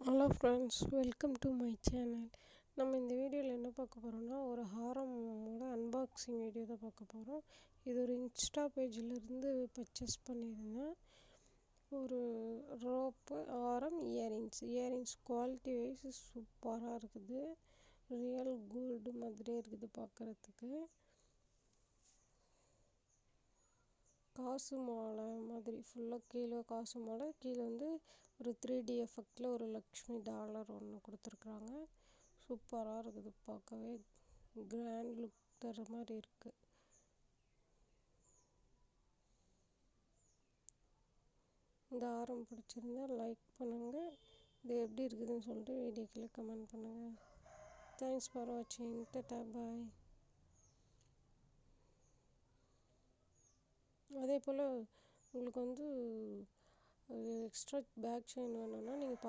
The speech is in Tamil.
Hello friends, welcome to my channel. நம்ம இந்த வீடியோவில் என்ன பார்க்க போகிறோம்னா, ஒரு ஹாரமோட அன்பாக்சிங் வீடியோ தான் பார்க்க போகிறோம். இது ஒரு இன்ஸ்டா பேஜிலேருந்து பர்ச்சேஸ் பண்ணியிருந்தேன். ஒரு ரோப்பு ஆரம் இயரிங்ஸ் குவாலிட்டி வைஸ் சூப்பராக இருக்குது. ரியல் கோல்டு மாதிரியே இருக்குது பார்க்குறதுக்கு. காசு மாலை மாதிரி ஃபுல்லாக கீழே காசு மாலை, கீழே ஒரு 3D எஃபெக்டில் ஒரு லக்ஷ்மி டாலர் ஒன்று கொடுத்துருக்குறாங்க. சூப்பராக இருக்குது, பார்க்கவே கிராண்ட் லுக் தர மாதிரி இருக்குது. இந்த ஆரம் பிடிச்சிருந்தா லைக் பண்ணுங்கள். இது எப்படி இருக்குதுன்னு சொல்லிட்டு வீடியோக்குள்ளே கமெண்ட் பண்ணுங்கள். தேங்க்ஸ் ஃபார் வாட்சிங். டாடா பாய். அதே போல் உங்களுக்கு எக்ஸ்ட்ரா பேக் செயின் வேணும்னா நீங்கள்